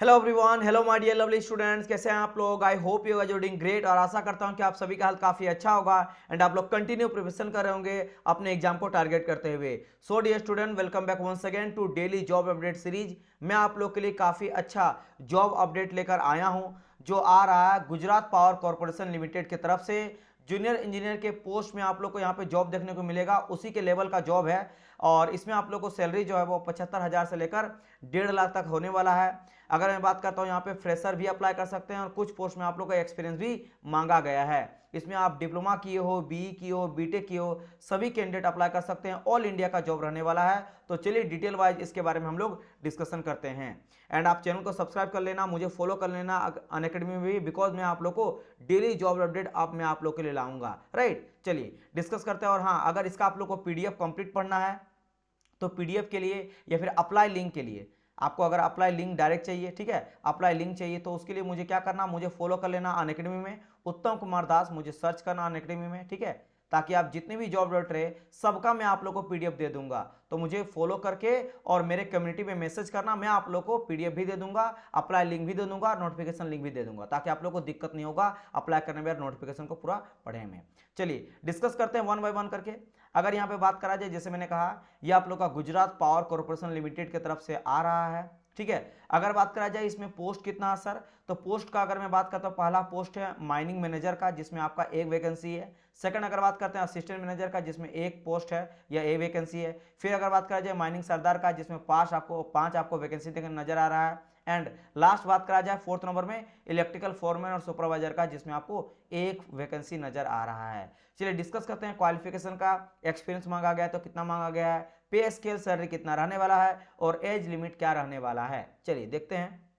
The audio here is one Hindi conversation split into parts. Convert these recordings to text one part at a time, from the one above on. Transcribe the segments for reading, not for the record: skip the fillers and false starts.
Hello everyone, hello my dear lovely students, कैसे हैं आप लोग। I hope you are doing great और आशा करता हूं कि आप सभी का हाल काफी अच्छा होगा एंड आप लोग कंटिन्यू प्रिपरेशन कर रहे होंगे अपने एग्जाम को टारगेट करते हुए। So dear student, welcome back once again to daily job update series. मैं आप लोग के लिए काफी अच्छा जॉब अपडेट लेकर आया हूं जो आ रहा है गुजरात पावर कॉर्पोरेशन लिमिटेड की तरफ से। जूनियर इंजीनियर के पोस्ट में आप लोग को यहाँ पे जॉब देखने को मिलेगा, उसी के लेवल का जॉब है और इसमें आप लोग को सैलरी जो है वो 75,000 से लेकर 1.5 लाख तक होने वाला है। अगर मैं बात करता हूं यहाँ पे फ्रेशर भी अप्लाई कर सकते हैं और कुछ पोस्ट में आप लोग का एक्सपीरियंस भी मांगा गया है। इसमें आप डिप्लोमा किए हो, बीई किए हो, बीटेक किए हो, सभी कैंडिडेट अप्लाई कर सकते हैं। ऑल इंडिया का जॉब रहने वाला है। तो चलिए डिटेल वाइज इसके बारे में हम लोग डिस्कशन करते हैं। एंड आप चैनल को सब्सक्राइब कर लेना, मुझे फॉलो कर लेना अनअकैडमी में भी, बिकॉज मैं आप लोग को डेली जॉब अपडेट अब मैं आप लोग के लिए लाऊंगा। राइट, चलिए डिस्कस करते हैं। और हाँ, अगर इसका आप लोग को पीडीएफ कंप्लीट पढ़ना है तो पीडीएफ के लिए या फिर अप्लाई लिंक के लिए आपको अगर अप्लाई लिंक डायरेक्ट चाहिए, ठीक है, अप्लाई लिंक चाहिए, तो उसके लिए मुझे क्या करना, मुझे फॉलो कर लेना अनअकैडमी में, उत्तम कुमार दास, मुझे सर्च करना अनअकैडमी में, ठीक है, ताकि आप जितने भी जॉब डॉट रहे सबका मैं आप लोग को पीडीएफ दे दूंगा। तो मुझे फॉलो करके और मेरे कम्युनिटी में मैसेज करना, मैं आप लोग को पीडीएफ भी दे दूंगा, अप्लाई लिंक भी दे दूंगा, नोटिफिकेशन लिंक भी दे दूंगा, ताकि आप लोग को दिक्कत नहीं होगा अप्लाई करने में, नोटिफिकेशन को पूरा पढ़ने में। चलिए डिस्कस करते हैं वन बाय वन करके। अगर यहाँ पे बात करा जाए, जैसे मैंने कहा, ये आप लोग का गुजरात पावर कॉर्पोरेशन लिमिटेड की तरफ से आ रहा है, ठीक है। अगर बात करा जाए इसमें पोस्ट कितना है सर, तो पोस्ट का अगर मैं बात करता हूँ, पहला पोस्ट है माइनिंग मैनेजर का, जिसमें आपका एक वैकेंसी है। सेकंड अगर बात करते हैं असिस्टेंट मैनेजर का, जिसमें एक पोस्ट है या एक वैकेंसी है। फिर अगर बात करा जाए माइनिंग सरदार का, जिसमें पांच आपको वैकेंसी नजर आ रहा है। एंड लास्ट बात करा जाए फोर्थ नंबर में इलेक्ट्रिकल फोरमैन और सुपरवाइजर का, जिसमें आपको एक वैकेंसी नजर आ रहा है। चलिए डिस्कस करते हैं क्वालिफिकेशन का। एक्सपीरियंस मांगा गया है तो कितना मांगा गया है, पे स्केल सैलरी कितना रहने वाला है और एज लिमिट क्या रहने वाला है, चलिए देखते हैं।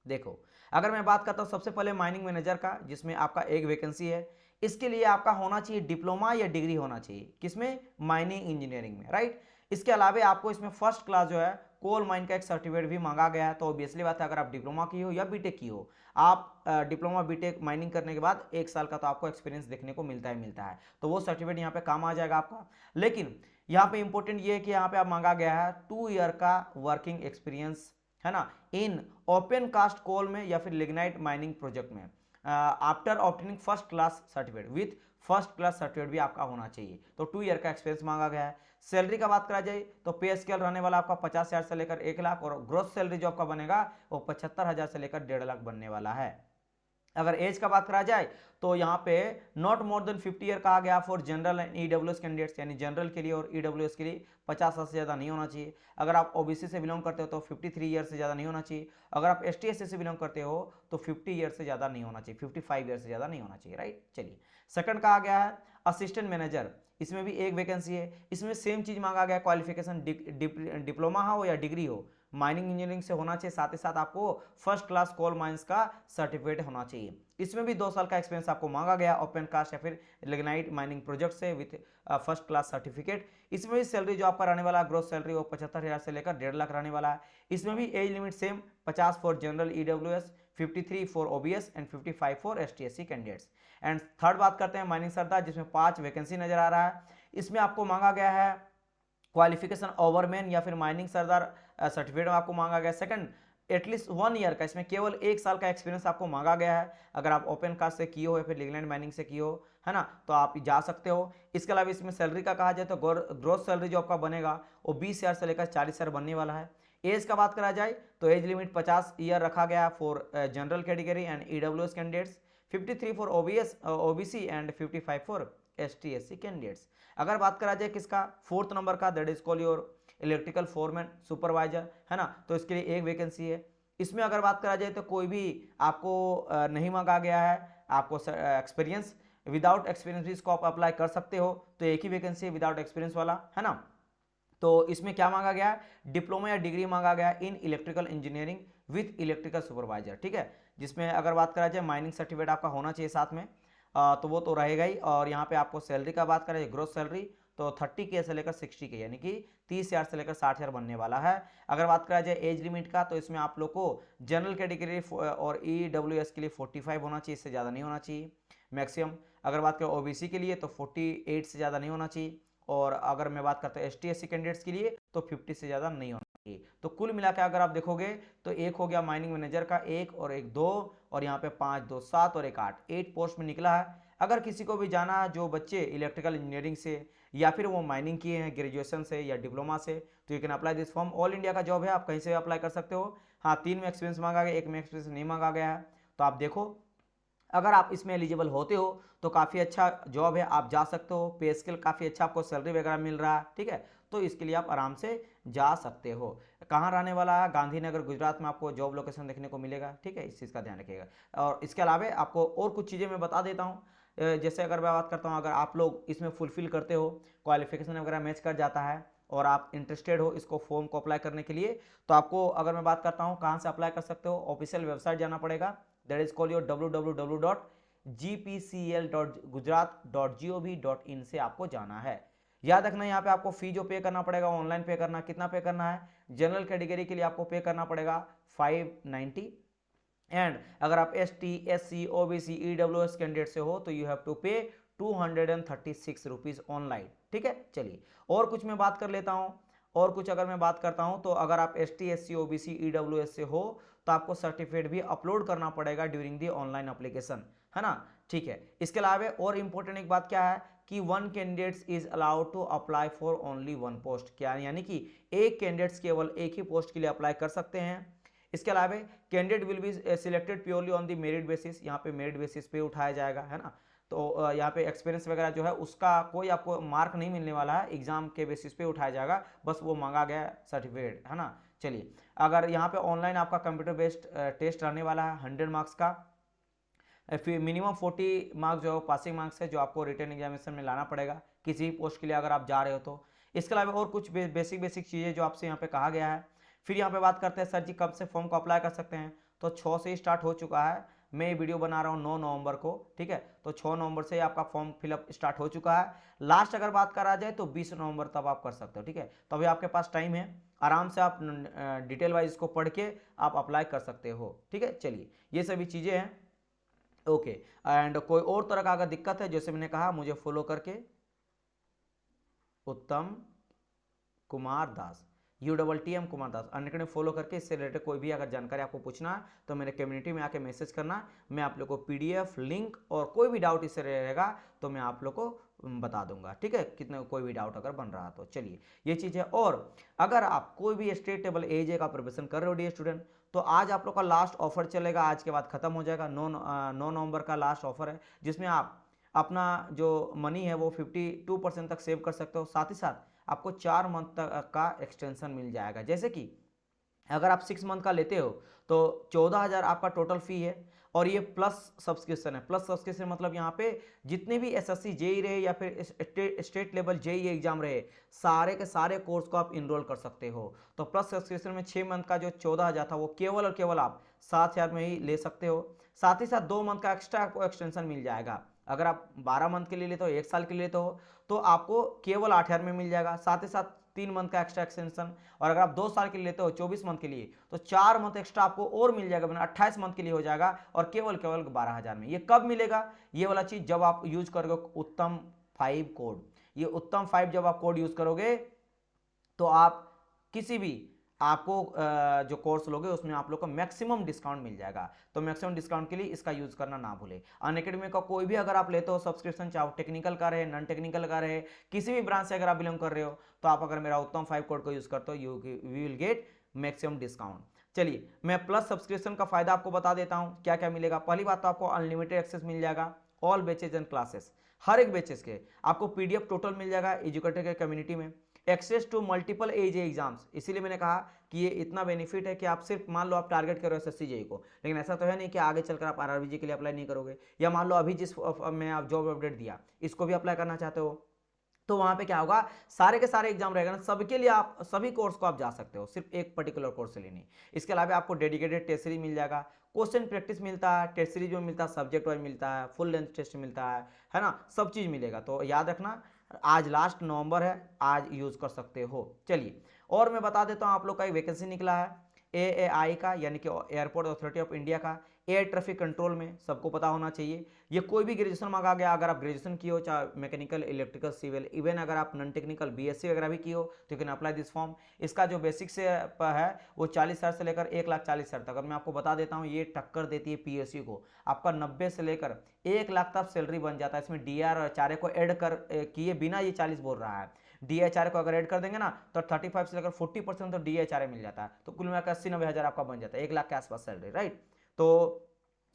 देखो, अगर मैं बात करता हूं सबसे पहले माइनिंग मैनेजर का, जिसमें आपका एक वैकेंसी है। इसके लिए आपका होना चाहिए डिप्लोमा या डिग्री होना चाहिए, किसमें, माइनिंग इंजीनियरिंग में, राइट। इसके अलावा आपको इसमें फर्स्ट क्लास जो है कोल माइन का एक सर्टिफिकेट भी मांगा गया है। तो ऑब्वियसली बात है, अगर आप डिप्लोमा की हो या बीटेक की हो, आप डिप्लोमा बीटेक माइनिंग करने के बाद 1 साल का तो आपको एक्सपीरियंस देखने को मिलता है, तो वो सर्टिफिकेट यहाँ पे काम आ जाएगा आपका। लेकिन यहाँ पे इंपॉर्टेंट ये है कि यहाँ पे आप मांगा गया है 2 ईयर का वर्किंग एक्सपीरियंस, है ना, इन ओपन कास्ट कोल में या फिर लिग्नाइट माइनिंग प्रोजेक्ट में, after obtaining first class certificate, with first class certificate भी आपका होना चाहिए। तो 2 ईयर का एक्सपीरियंस मांगा गया है। सैलरी का बात करा जाए तो पे स्केल रहने वाला आपका 50,000 से लेकर 1 लाख, और ग्रोस सैलरी जो आपका बनेगा वो 75,000 से लेकर 1.5 लाख बनने वाला है। अगर एज का बात करा जाए तो यहाँ पे नॉट मोर देन 50 ईयर कहा गया for general and EWS candidates, यानी जनरल के लिए और ईडब्ल्यूएस के लिए 50 साल से ज़्यादा नहीं होना चाहिए। अगर आप ओबीसी से बिलोंग करते हो तो 53 ईयर से ज़्यादा नहीं होना चाहिए। अगर आप एसटी एससी से बिलोंग करते हो तो 50 ईयर से ज़्यादा नहीं होना चाहिए, 55 ईयर से ज़्यादा नहीं होना चाहिए, राइट। चलिए सेकंड कहा गया है असिस्टेंट मैनेजर, इसमें भी एक वैकेंसी है। इसमें सेम चीज़ मांगा गया, क्वालिफिकेशन डिप्लोमा हो या डिग्री हो, माइनिंग इंजीनियरिंग से होना चाहिए, साथ ही साथ आपको फर्स्ट क्लास कोल माइंस का सर्टिफिकेट होना चाहिए। इसमें भी 2 साल का एक्सपीरियंस आपको मांगा गया ओपन कास्ट या फिर लिग्नाइट माइनिंग प्रोजेक्ट से विथ फर्स्ट क्लास सर्टिफिकेट। इसमें भी सैलरी जो आपका रहने वाला है ग्रोस सैलरी वो 75,000 से लेकर 1.5 लाख रहने वाला है। इसमें भी age limit same 50 for general EWS, 53 for OBS and 55 for ST SC candidates. And third बात करते हैं माइनिंग सरदार, जिसमें 5 वैकेंसी नजर आ रहा है। इसमें आपको मांगा गया है क्वालिफिकेशन ओवरमैन या फिर माइनिंग सरदार सर्टिफिकेट आपको मांगा गया। सेकंड एटलीस्ट 1 ईयर का, इसमें केवल 1 साल का एक्सपीरियंस आपको मांगा गया है। अगर आप ओपन कास्ट से किए हो या फिर लिग्नाइट माइनिंग से किए हो, है ना, तो आप जा सकते हो। इसके अलावा इसमें सैलरी का कहा जाए तो ग्रोस सैलरी जो आपका बनेगा वो 20,000 से लेकर 40,000 बनने वाला है। एज का बात करा जाए तो एज लिमिट 50 ईयर रखा गया for general category and EWS candidates, 53 for OBC and 55 for ST SC candidates. अगर बात करा जाए किसका, फोर्थ नंबर का, that is call your electrical foreman supervisor, है ना, तो इसके लिए एक वैकेंसी है। इसमें अगर बात करा जाए तो कोई भी आपको नहीं मांगा गया है, आपको एक्सपीरियंस, विदाउट एक्सपीरियंस भी इसको आप अप्लाई कर सकते हो, तो एक ही वैकेंसी है विदाउट एक्सपीरियंस वाला, है ना। तो इसमें क्या मांगा गया है, डिप्लोमा या डिग्री मांगा गया है in electrical engineering with electrical supervisor, ठीक है। जिसमें अगर बात करा जाए माइनिंग सर्टिफिकेट आपका होना चाहिए साथ में, तो वो तो रहेगा ही। और यहाँ पे आपको सैलरी का बात करें, ग्रोस सैलरी तो 30K से लेकर 60K, यानी कि 30,000 से लेकर 60,000 बनने वाला है। अगर बात करा जाए एज लिमिट का, तो इसमें आप लोग को जनरल कैटेगरी और ईडब्ल्यूएस के लिए 45 होना चाहिए, इससे ज़्यादा नहीं होना चाहिए मैक्सिमम। अगर बात करें ओबीसी के लिए तो 48 से ज़्यादा नहीं होना चाहिए, और अगर मैं बात करता हूँ एसटी एससी कैंडिडेट्स के लिए तो 50 से ज़्यादा नहीं होना तो कुल मिला के अगर आप देखोगे तो एक हो गया माइनिंग मैनेजर का, एक और एक दो, और यहाँ पे 5 2 7 और एक 8, 8 पोस्ट में निकला है। अगर किसी को भी जाना, जो बच्चे इलेक्ट्रिकल इंजीनियरिंग से या फिर वो माइनिंग किए हैं ग्रेजुएशन से या डिप्लोमा से, तो you can apply this form. All India का जॉब है, आप कहीं से भी अप्लाई कर सकते हो। हाँ, 3 में एक्सपीरियंस मांगा गया, 1 में एक्सपीरियंस नहीं मांगा गया है। तो आप देखो, अगर आप इसमें एलिजिबल होते हो तो काफ़ी अच्छा जॉब है, आप जा सकते हो। पे स्केल काफ़ी अच्छा, आपको सैलरी वगैरह मिल रहा है, ठीक है। तो इसके लिए आप आराम से जा सकते हो। कहाँ रहने वाला है? गांधीनगर गुजरात में आपको जॉब लोकेशन देखने को मिलेगा, ठीक है। इस चीज़ का ध्यान रखिएगा। और इसके अलावा आपको और कुछ चीज़ें मैं बता देता हूँ। जैसे अगर मैं बात करता हूँ, अगर आप लोग इसमें फुलफिल करते हो, क्वालिफिकेशन वगैरह मैच कर जाता है और आप इंटरेस्टेड हो इसको फॉर्म को अप्लाई करने के लिए, तो आपको अगर मैं बात करता हूँ कहाँ से अप्लाई कर सकते हो, ऑफिशियल वेबसाइट जाना पड़ेगा। That is call your www.gpcl.gujarat.gov.in से आपको जाना है। याद रखना, यहाँ पे आपको फी जो पे करना पड़ेगा, ऑनलाइन पे करना, कितना पे करना है? जनरल कैटेगरी के लिए आपको पे करना पड़ेगा 590, एंड अगर आप ST SC OBC EWS candidate से हो तो यू हैव टू पे 236 रुपीज ऑनलाइन, ठीक है। चलिए और कुछ मैं बात कर लेता हूँ। और कुछ अगर मैं बात करता हूँ, तो अगर आप ST SC OBC EWS से हो तो आपको सर्टिफिकेट भी अपलोड करना पड़ेगा ड्यूरिंग दी ऑनलाइन एप्लीकेशन, है ना, ठीक है। इसके अलावा और इंपॉर्टेंट एक बात क्या है कि 1 candidates is allowed to apply for only 1 post, क्या यानी कि एक कैंडिडेट्स केवल एक ही पोस्ट के लिए अप्लाई कर सकते हैं। इसके अलावा candidate will be selected purely on the merit basis, यहाँ पे मेरिट बेसिस पे उठाया जाएगा, है ना। तो यहाँ पे एक्सपीरियंस वगैरह जो है उसका कोई आपको मार्क नहीं मिलने वाला है, एग्जाम के बेसिस पे उठाया जाएगा, बस वो मांगा गया सर्टिफिकेट, है ना। चलिए, अगर यहाँ पे ऑनलाइन आपका कंप्यूटर बेस्ड टेस्ट रहने वाला है 100 मार्क्स का, फिर मिनिमम 40 मार्क्स जो पासिंग मार्क्स है जो आपको रिटर्न एग्जामिनेशन में लाना पड़ेगा किसी भी पोस्ट के लिए अगर आप जा रहे हो तो। इसके अलावा और कुछ बेसिक चीज़ें जो आपसे यहाँ पे कहा गया है। फिर यहाँ पे बात करते हैं सर जी कब से फॉर्म को अप्लाई कर सकते हैं, तो 6 से ही स्टार्ट हो चुका है। मैं ये वीडियो बना रहा हूँ 9 नवंबर को, ठीक है। तो 6 नवंबर से आपका फॉर्म फिलअप स्टार्ट हो चुका है। लास्ट अगर बात करा जाए तो 20 नवंबर तक आप कर सकते हो, ठीक है। तो अभी आपके पास टाइम है, आराम से आप डिटेल वाइज इसको पढ़ के आप अप्लाई कर सकते हो, ठीक है। चलिए, ये सभी चीज़ें हैं, ओके। एंड कोई और तरह का अगर दिक्कत है, जैसे मैंने कहा, मुझे फॉलो करके उत्तम Kumar Das, UTTM Kumar Das Unacademy follow करके इससे रिलेटेड कोई भी अगर जानकारी आपको पूछना है तो मेरे कम्युनिटी में आके मैसेज करना, मैं आप लोग को PDF लिंक और कोई भी डाउट इससे रहेगा तो मैं आप लोग को बता दूंगा, ठीक है। कितने कोई भी डाउट अगर बन रहा तो चलिए ये चीज़ है। और अगर आप कोई भी स्टेट टेबल AJ का प्रिपरेशन कर रहे हो डियर स्टूडेंट, तो आज आप लोग का लास्ट ऑफर चलेगा, आज के बाद खत्म हो जाएगा। 9 नवंबर का लास्ट ऑफर है जिसमें आप अपना जो मनी है वो 52% तक सेव कर सकते हो। साथ ही साथ आपको 4 मंथ तक का एक्सटेंशन मिल जाएगा। जैसे कि अगर आप 6 मंथ का लेते हो तो 14,000 आपका टोटल फी है, और ये प्लस सब्सक्रिप्शन है। प्लस सब्सक्रिप्शन मतलब यहाँ पे जितने भी SSC JEE रहे या फिर स्टेट लेवल JEE एग्जाम रहे, सारे के सारे कोर्स को आप इनरोल कर सकते हो। तो प्लस सब्सक्रिप्शन में 6 मंथ का जो 14,000 था वो केवल और केवल आप 7,000 में ही ले सकते हो। साथ ही साथ 2 मंथ का एक्स्ट्रा आपको एक्सटेंशन मिल जाएगा। अगर आप 12 मंथ के लिए लेते हो, 1 साल के लिए लेते हो, तो आपको केवल 8,000 में मिल जाएगा। साथ ही साथ 3 मंथ का एक्स्ट्रा एक्सटेंशन, और अगर आप 2 साल के लिए लेते हो 24 मंथ के लिए, तो 4 मंथ एक्स्ट्रा आपको और मिल जाएगा, मतलब 28 मंथ के लिए हो जाएगा, और केवल 12,000 में। ये कब मिलेगा ये वाला चीज? जब आप यूज करोगे उत्तम 5 कोड। ये उत्तम 5 जब आप कोड यूज करोगे तो आप किसी भी आपको जो कोर्स लोगे उसमें आप लोग को मैक्सिमम डिस्काउंट मिल जाएगा। तो मैक्सिमम डिस्काउंट के लिए इसका यूज करना ना भूले। अनअकैडमी का कोई भी अगर आप लेते हो सब्सक्रिप्शन, चाहे टेक्निकल का रहे, नॉन टेक्निकल का रहे, किसी भी ब्रांच से अगर आप बिलोंग कर रहे हो, तो आप अगर मेरा उत्तम 5 कोड को यूज करते हो, you will get maximum discount. चलिए, मैं प्लस सब्सक्रिप्शन का फायदा आपको बता देता हूँ क्या क्या मिलेगा। पहली बात तो आपको अनलिमिटेड एक्सेस मिल जाएगा, ऑल बैचेज एंड क्लासेस, हर एक बैचेस के आपको PDF टोटल मिल जाएगा एजुकेटर के कम्युनिटी में। Access to multiple AJ exams, इसीलिए मैंने कहा कि ये इतना बेनिफिट है कि आप सिर्फ मान लो आप टारगेट करो SSC JEE को, लेकिन ऐसा तो है नहीं कि आगे चलकर आप RRBG के लिए अप्लाई नहीं करोगे, या मान लो अभी जिस में आप जॉब अपडेट दिया इसको भी अप्लाई करना चाहते हो, तो वहां पे क्या होगा, सारे के सारे एग्जाम रहेगा ना, सबके लिए आप सभी कोर्स को आप जा सकते हो, सिर्फ एक पर्टिकुलर कोर्स से लेनी। इसके अलावा आपको डेडिकेटेड टेस्ट सीरीज मिल जाएगा, क्वेश्चन प्रैक्टिस मिलता है, टेस्ट सीरीज में मिलता है, सब्जेक्ट वाइज मिलता है, फुल लेंथ टेस्ट मिलता है ना, सब चीज मिलेगा। तो याद रखना, आज लास्ट नवंबर है, आज यूज कर सकते हो। चलिए, और मैं बता देता हूँ आप लोग का एक वैकेंसी निकला है AAI का यानी कि एयरपोर्ट अथॉरिटी ऑफ इंडिया का, एयर ट्रैफिक कंट्रोल में सबको पता होना चाहिए। ये कोई भी ग्रेजुएशन मांगा गया, अगर आप ग्रेजुएशन किए हो चाहे मैकेनिकल, इलेक्ट्रिकल, सिविल, इवन अगर आप नॉन टेक्निकल BSc वगैरह भी किए हो तो you can apply this form. इसका जो बेसिक से है वो 40,000 से लेकर 1,40,000 तक। अगर मैं आपको बता देता हूँ ये टक्कर देती है PSU को। आपका 90 से लेकर 1 लाख तक सैलरी बन जाता है। इसमें DR और HRA को ऐड कर किए बिना ये 40 बोल रहा है। DHRA को अगर ऐड कर देंगे ना तो 35 से लेकर 40% तो DHRA मिल जाता है। तो कुल मिलाकर 80-90 हज़ार आपका बन जाता है, 1 लाख के आसपास सैलरी, राइट। तो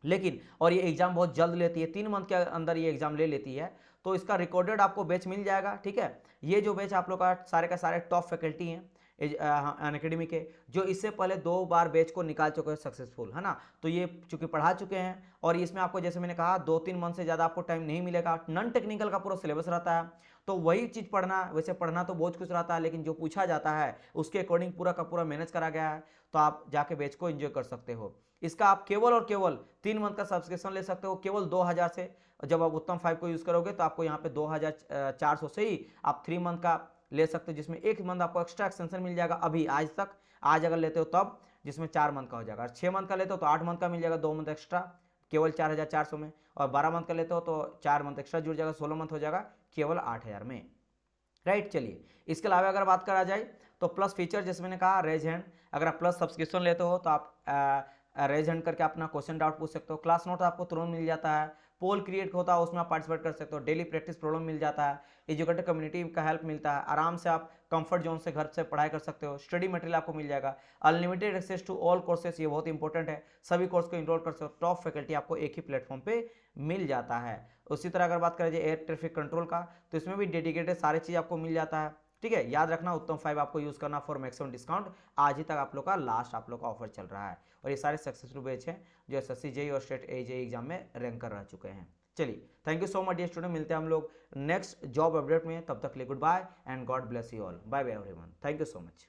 लेकिन और ये एग्जाम बहुत जल्द लेती है, 3 मंथ के अंदर ये एग्जाम ले लेती है। तो इसका रिकॉर्डेड आपको बैच मिल जाएगा, ठीक है। ये जो बैच आप लोग का सारे टॉप फैकल्टी हैं अनअकैडमी के, जो इससे पहले 2 बार बैच को निकाल चुके हैं सक्सेसफुल, है ना। तो ये चूंकि पढ़ा चुके हैं और इसमें आपको जैसे मैंने कहा 2-3 मंथ से ज़्यादा आपको टाइम नहीं मिलेगा। नॉन टेक्निकल का पूरा सिलेबस रहता है, तो वही चीज़ पढ़ना, वैसे पढ़ना तो बहुत कुछ रहता है लेकिन जो पूछा जाता है उसके अकॉर्डिंग पूरा का पूरा मैनेज करा गया है। तो आप जाके बैच को एंजॉय कर सकते हो। इसका आप केवल और केवल 3 मंथ का सब्सक्रिप्शन ले सकते हो, केवल 2,000 से। जब आप उत्तम 5 को यूज़ करोगे तो आपको यहाँ पे 2,400 से ही आप 3 मंथ का ले सकते हो, जिसमें 1 मंथ आपको एक्स्ट्रा एक्सटेंशन मिल जाएगा अभी आज तक, आज अगर लेते हो तब, जिसमें 4 मंथ का हो जाएगा। 6 मंथ का लेते हो तो 8 मंथ का मिल जाएगा, 2 मंथ एक्स्ट्रा केवल 4,400 में। और 12 मंथ का लेते हो तो 4 मंथ एक्स्ट्रा जुड़ जाएगा, 16 मंथ हो जाएगा केवल 8,000 में, राइट। चलिए इसके अलावा अगर बात करा जाए तो प्लस फीचर जैसे मैंने कहा रेज हैंड, अगर आप प्लस सब्सक्रिप्शन लेते हो तो आप रेज हैंड करके अपना क्वेश्चन डाउट पूछ सकते हो। क्लास नोट आपको तुरंत मिल जाता है। पोल क्रिएट होता है उसमें आप पार्टिसिपेट कर सकते हो। डेली प्रैक्टिस प्रॉब्लम मिल जाता है। एजुकेटर कम्युनिटी का हेल्प मिलता है। आराम से आप कंफर्ट जोन से घर से पढ़ाई कर सकते हो। स्टडी मटेरियल आपको मिल जाएगा। Unlimited access to all courses, ये बहुत इंपॉर्टेंट है, सभी कोर्स को इनरोल कर सकते हो। टॉप फैकल्टी आपको एक ही प्लेटफॉर्म पे मिल जाता है। उसी तरह अगर बात करें एयर ट्रैफिक कंट्रोल का तो इसमें भी डेडिकेटेड सारी चीज़ आपको मिल जाता है, ठीक है। याद रखना उत्तम 5 आपको यूज करना फॉर मैक्सिमम डिस्काउंट। आज ही तक आप लोग का लास्ट आप लोग का ऑफर चल रहा है। और ये सारे सक्सेसफुल बैच हैं जो SSC JEE और स्टेट AJE एग्जाम में रैंक कर रह चुके हैं। चलिए thank you so much dear student, मिलते हैं हम लोग नेक्स्ट जॉब अपडेट में। तब तक के लिए good bye and God bless you all. Bye bye everyone, thank you so much.